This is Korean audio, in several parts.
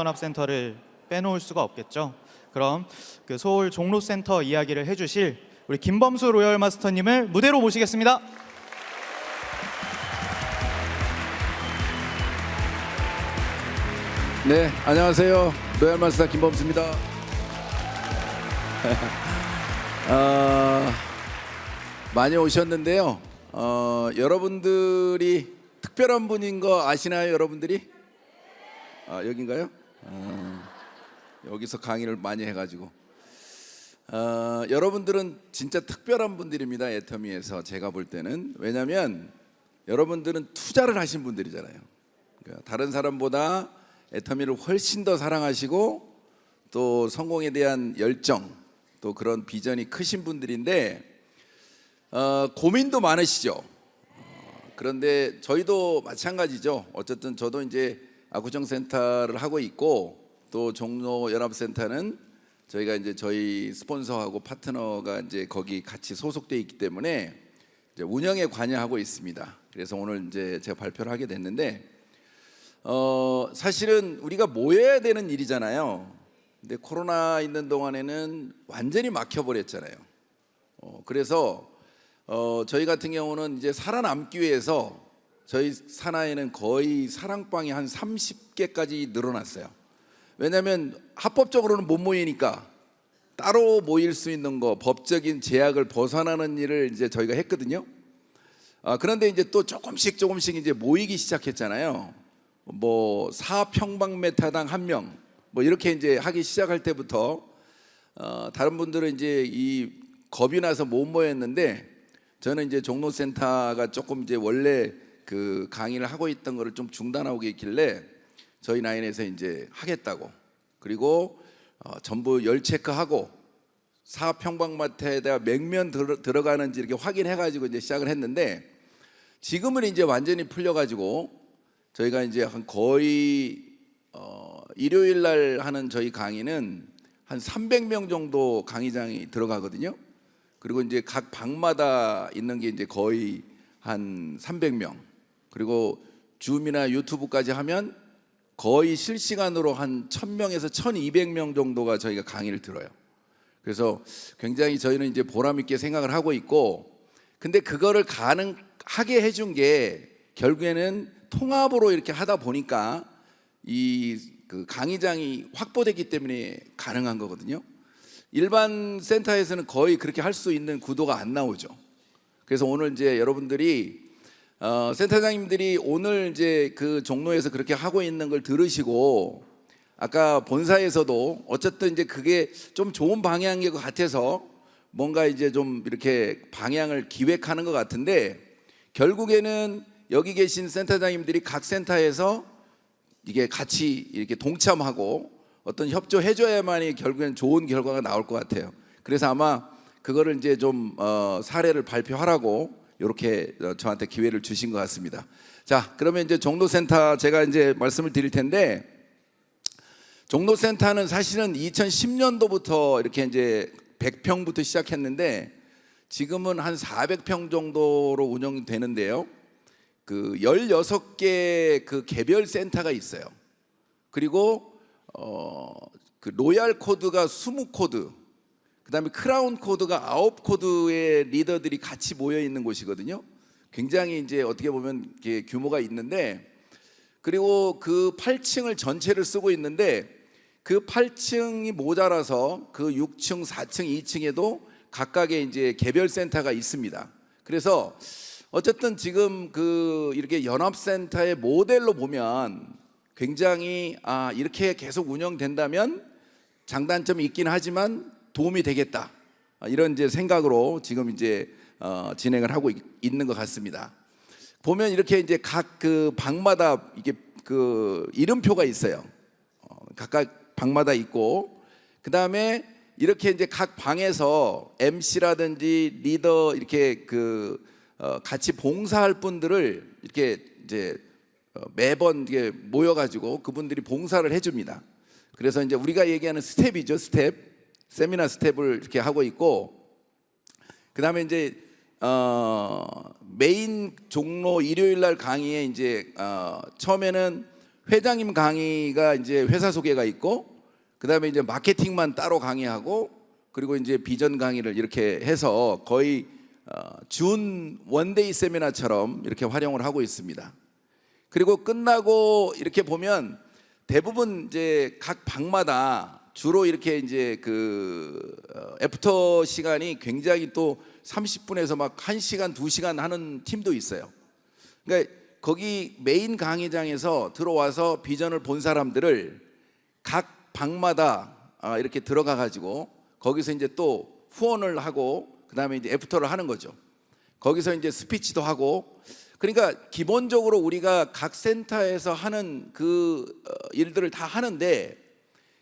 종로연합센터를 빼놓을 수가 없겠죠. 그럼 그 서울 종로센터 이야기를 해주실 우리 김범수 로열 마스터님을 무대로 모시겠습니다. 네, 안녕하세요. 로열 마스터 김범수입니다. 많이 오셨는데요. 여러분들이 특별한 분인 거 아시나요, 여러분들이? 여긴가요? 여기서 강의를 많이 해가지고 여러분들은 진짜 특별한 분들입니다. 애터미에서 제가 볼 때는. 왜냐하면 여러분들은 투자를 하신 분들이잖아요. 그러니까 다른 사람보다 애터미를 훨씬 더 사랑하시고 또 성공에 대한 열정 또 그런 비전이 크신 분들인데 고민도 많으시죠. 그런데 저희도 마찬가지죠. 어쨌든 저도 이제 아구정센터를 하고 있고 또 종로연합센터는 저희가 이제 저희 스폰서하고 파트너가 이제 거기 같이 소속돼 있기 때문에 이제 운영에 관여하고 있습니다. 그래서 오늘 이제 제가 발표를 하게 됐는데 사실은 우리가 모여야 되는 일이잖아요. 근데 코로나 있는 동안에는 완전히 막혀버렸잖아요. 그래서 저희 같은 경우는 이제 살아남기 위해서 저희 산하에는 거의 사랑방이 한 30개까지 늘어났어요. 왜냐하면 합법적으로는 못 모이니까 따로 모일 수 있는 거, 법적인 제약을 벗어나는 일을 이제 저희가 했거든요. 그런데 이제 또 조금씩 이제 모이기 시작했잖아요. 뭐 4평방미터당 1명 뭐 이렇게 이제 하기 시작할 때부터 다른 분들은 이제 이 겁이 나서 못 모였는데 저는 이제 종로센터가 조금 이제 원래 그 강의를 하고 있던 거를 좀 중단하고 있길래 저희 라인에서 이제 하겠다고, 그리고 전부 열 체크하고 4평방미터에다가 몇면 들어가는지 이렇게 확인해 가지고 이제 시작을 했는데 지금은 이제 완전히 풀려 가지고 저희가 이제 한 거의 일요일 날 하는 저희 강의는 한 300명 정도 강의장이 들어가거든요. 그리고 이제 각 방마다 있는 게 이제 거의 한 300명. 그리고 줌이나 유튜브까지 하면 거의 실시간으로 한 1000명에서 1200명 정도가 저희가 강의를 들어요. 그래서 굉장히 저희는 이제 보람 있게 생각을 하고 있고, 근데 그거를 가능하게 해준 게 결국에는 통합으로 이렇게 하다 보니까 그 강의장이 확보됐기 때문에 가능한 거거든요. 일반 센터에서는 거의 그렇게 할 수 있는 구도가 안 나오죠. 그래서 오늘 이제 여러분들이 센터장님들이 오늘 이제 그 종로에서 그렇게 하고 있는 걸 들으시고 아까 본사에서도 어쨌든 이제 그게 좀 좋은 방향인 것 같아서 뭔가 이제 좀 이렇게 방향을 기획하는 것 같은데, 결국에는 여기 계신 센터장님들이 각 센터에서 이게 같이 이렇게 동참하고 어떤 협조해줘야만이 결국엔 좋은 결과가 나올 것 같아요. 그래서 아마 그거를 이제 좀 사례를 발표하라고 이렇게 저한테 기회를 주신 것 같습니다. 자, 그러면 이제 종로센터 제가 이제 말씀을 드릴 텐데, 종로센터는 사실은 2010년도부터 이렇게 이제 100평부터 시작했는데 지금은 한 400평 정도로 운영되는데요. 그 16개 그 개별 센터가 있어요. 그리고 그 로얄 코드가 20코드, 그다음에 크라운 코드가 9코드의 리더들이 같이 모여 있는 곳이거든요. 굉장히 이제 어떻게 보면 규모가 있는데, 그리고 그 8층을 전체를 쓰고 있는데 그 8층이 모자라서 그 6층, 4층, 2층에도 각각의 이제 개별 센터가 있습니다. 그래서 어쨌든 지금 그 이렇게 연합센터의 모델로 보면 굉장히 이렇게 계속 운영된다면 장단점이 있긴 하지만 도움이 되겠다, 이런 이제 생각으로 지금 이제 진행을 하고 있는 것 같습니다. 보면 이렇게 이제 각 그 방마다 이게 그 이름표가 있어요. 각각 방마다 있고, 그 다음에 이렇게 이제 각 방에서 MC라든지 리더 이렇게 그 같이 봉사할 분들을 이렇게 이제 매번 이게 모여가지고 그분들이 봉사를 해줍니다. 그래서 이제 우리가 얘기하는 스텝이죠, 스텝, 세미나 스텝을 이렇게 하고 있고, 그 다음에 이제 메인 종로 일요일 날 강의에 이제 처음에는 회장님 강의가 이제 회사 소개가 있고, 그다음에 이제 마케팅만 따로 강의하고, 그리고 이제 비전 강의를 이렇게 해서 거의 준 원데이 세미나처럼 이렇게 활용을 하고 있습니다. 그리고 끝나고 이렇게 보면 대부분 이제 각 방마다 주로 이렇게 이제 그 애프터 시간이 굉장히 또 30분에서 막 1시간, 2시간 하는 팀도 있어요. 그러니까 거기 메인 강의장에서 들어와서 비전을 본 사람들을 각 방마다 이렇게 들어가 가지고 거기서 이제 또 후원을 하고, 그다음에 이제 애프터를 하는 거죠. 거기서 이제 스피치도 하고. 그러니까 기본적으로 우리가 각 센터에서 하는 그 일들을 다 하는데,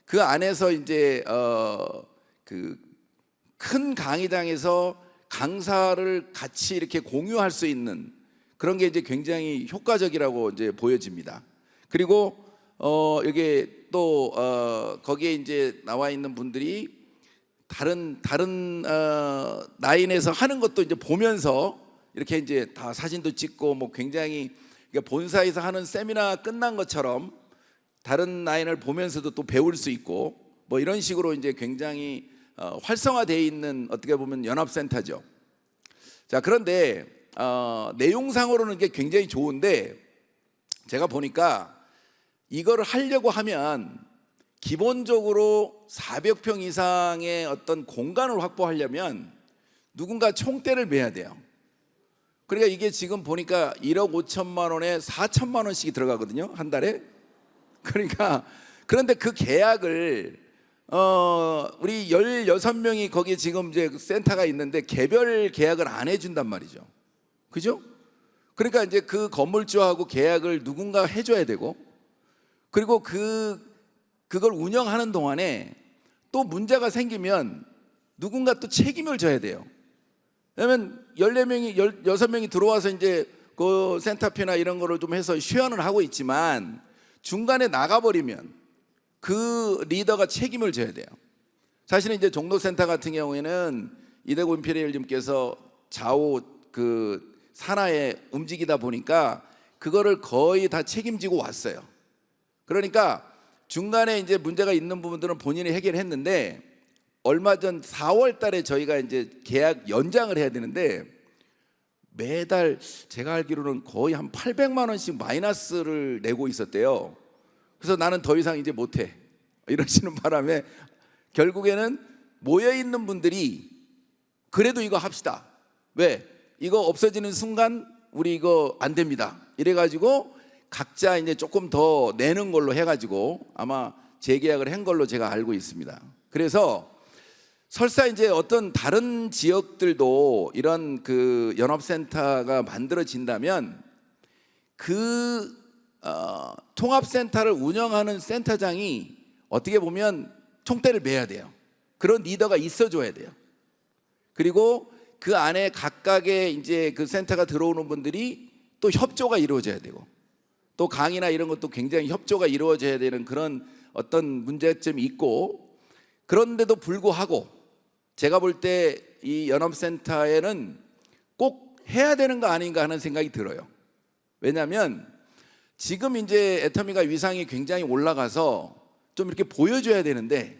그 안에서 이제 그 큰 강의장에서 강사를 같이 이렇게 공유할 수 있는 그런 게 이제 굉장히 효과적이라고 이제 보여집니다. 그리고 이게 또 거기에 이제 나와 있는 분들이 다른 라인에서 하는 것도 이제 보면서 이렇게 이제 다 사진도 찍고, 뭐 굉장히 그러니까 본사에서 하는 세미나 끝난 것처럼 다른 라인을 보면서도 또 배울 수 있고, 뭐 이런 식으로 이제 굉장히 활성화되어 있는, 어떻게 보면 연합센터죠. 자, 그런데 내용상으로는 이게 굉장히 좋은데, 제가 보니까 이거를 하려고 하면 기본적으로 400평 이상의 어떤 공간을 확보하려면 누군가 총대를 매야 돼요. 그러니까 이게 지금 보니까 1억 5천만 원에 4천만 원씩이 들어가거든요, 한 달에. 그러니까 그런데 그 계약을 우리 16명이 거기 지금 이제 센터가 있는데 개별 계약을 안 해준단 말이죠. 그죠? 그러니까 이제 그 건물주하고 계약을 누군가 해줘야 되고, 그리고 그걸 운영하는 동안에 또 문제가 생기면 누군가 또 책임을 져야 돼요. 왜냐면 14명이 16명이 들어와서 이제 그 센터피나 이런 거를 좀 해서 시연을 하고 있지만 중간에 나가버리면 그 리더가 책임을 져야 돼요. 사실은 이제 종로센터 같은 경우에는 이대구 임페리얼님께서 좌우 그 산하에 움직이다 보니까 그거를 거의 다 책임지고 왔어요. 그러니까 중간에 이제 문제가 있는 부분들은 본인이 해결했는데, 얼마 전 4월 달에 저희가 이제 계약 연장을 해야 되는데 매달 제가 알기로는 거의 한 800만 원씩 마이너스를 내고 있었대요. 그래서 나는 더 이상 이제 못해 이러시는 바람에 결국에는 모여있는 분들이 그래도 이거 합시다. 왜? 이거 없어지는 순간 우리 이거 안 됩니다. 이래가지고 각자 이제 조금 더 내는 걸로 해가지고 아마 재계약을 한 걸로 제가 알고 있습니다. 그래서 설사 이제 어떤 다른 지역들도 이런 그 연합센터가 만들어진다면 그 통합센터를 운영하는 센터장이 어떻게 보면 총대를 매야 돼요. 그런 리더가 있어줘야 돼요. 그리고 그 안에 각각의 이제 그 센터가 들어오는 분들이 또 협조가 이루어져야 되고, 또 강의나 이런 것도 굉장히 협조가 이루어져야 되는 그런 어떤 문제점이 있고, 그런데도 불구하고 제가 볼 때 이 연합센터에는 꼭 해야 되는 거 아닌가 하는 생각이 들어요. 왜냐하면 지금 이제 애터미가 위상이 굉장히 올라가서 좀 이렇게 보여줘야 되는데,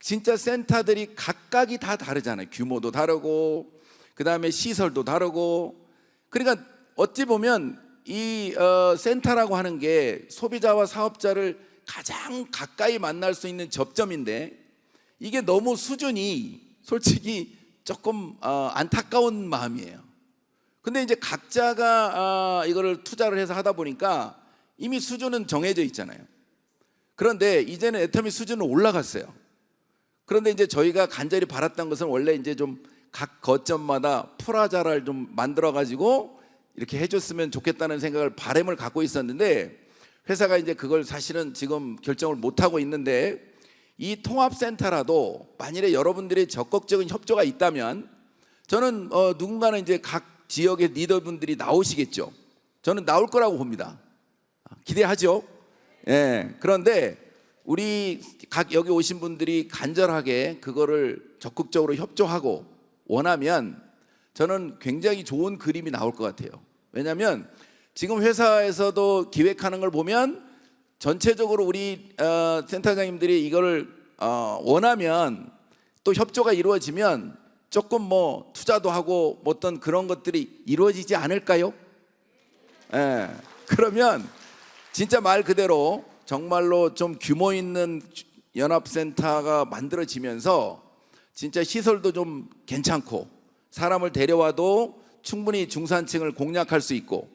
진짜 센터들이 각각이 다 다르잖아요. 규모도 다르고, 그 다음에 시설도 다르고. 그러니까 어찌 보면 이 센터라고 하는 게 소비자와 사업자를 가장 가까이 만날 수 있는 접점인데, 이게 너무 수준이 솔직히 조금 안타까운 마음이에요. 근데 이제 각자가 이거를 투자를 해서 하다 보니까 이미 수준은 정해져 있잖아요. 그런데 이제는 애터미 수준은 올라갔어요. 그런데 이제 저희가 간절히 바랐던 것은 원래 이제 좀 각 거점마다 프라자를 좀 만들어 가지고 이렇게 해줬으면 좋겠다는 생각을, 바람을 갖고 있었는데, 회사가 이제 그걸 사실은 지금 결정을 못 하고 있는데, 이 통합센터라도 만일에 여러분들의 적극적인 협조가 있다면 저는 누군가는 이제 각 지역의 리더분들이 나오시겠죠. 저는 나올 거라고 봅니다. 기대하죠. 예. 그런데 우리 각 여기 오신 분들이 간절하게 그거를 적극적으로 협조하고 원하면 저는 굉장히 좋은 그림이 나올 것 같아요. 왜냐하면 지금 회사에서도 기획하는 걸 보면 전체적으로 우리 센터장님들이 이걸 원하면 또 협조가 이루어지면 조금 뭐 투자도 하고 뭐 어떤 그런 것들이 이루어지지 않을까요? 예. 그러면 진짜 말 그대로 정말로 좀 규모 있는 연합센터가 만들어지면서 진짜 시설도 좀 괜찮고 사람을 데려와도 충분히 중산층을 공략할 수 있고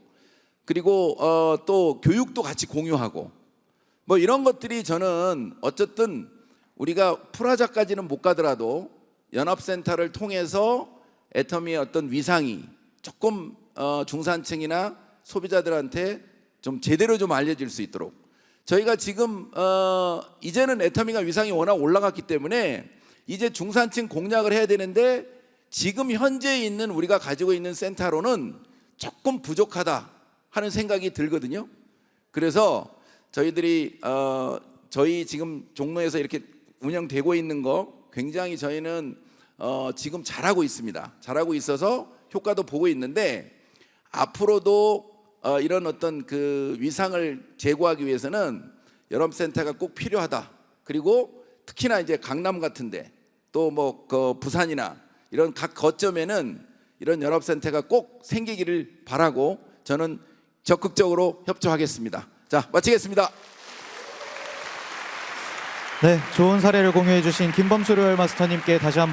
그리고 또 교육도 같이 공유하고 뭐 이런 것들이 저는 어쨌든 우리가 프라자까지는 못 가더라도 연합센터를 통해서 애터미의 어떤 위상이 조금 중산층이나 소비자들한테 좀 제대로 좀 알려질 수 있도록 저희가 지금 이제는 애터미가 위상이 워낙 올라갔기 때문에 이제 중산층 공략을 해야 되는데 지금 현재 있는 우리가 가지고 있는 센터로는 조금 부족하다 하는 생각이 들거든요. 그래서 저희들이 저희 지금 종로에서 이렇게 운영되고 있는 거 굉장히 저희는 지금 잘하고 있습니다. 잘하고 있어서 효과도 보고 있는데 앞으로도 이런 어떤 그 위상을 제고하기 위해서는 연합센터가 꼭 필요하다. 그리고 특히나 이제 강남 같은데 또 뭐 그 부산이나 이런 각 거점에는 이런 연합센터가 꼭 생기기를 바라고 저는 적극적으로 협조하겠습니다. 자, 마치겠습니다. 네, 좋은 사례를 공유해 주신 김범수 로열 마스터님께 다시 한번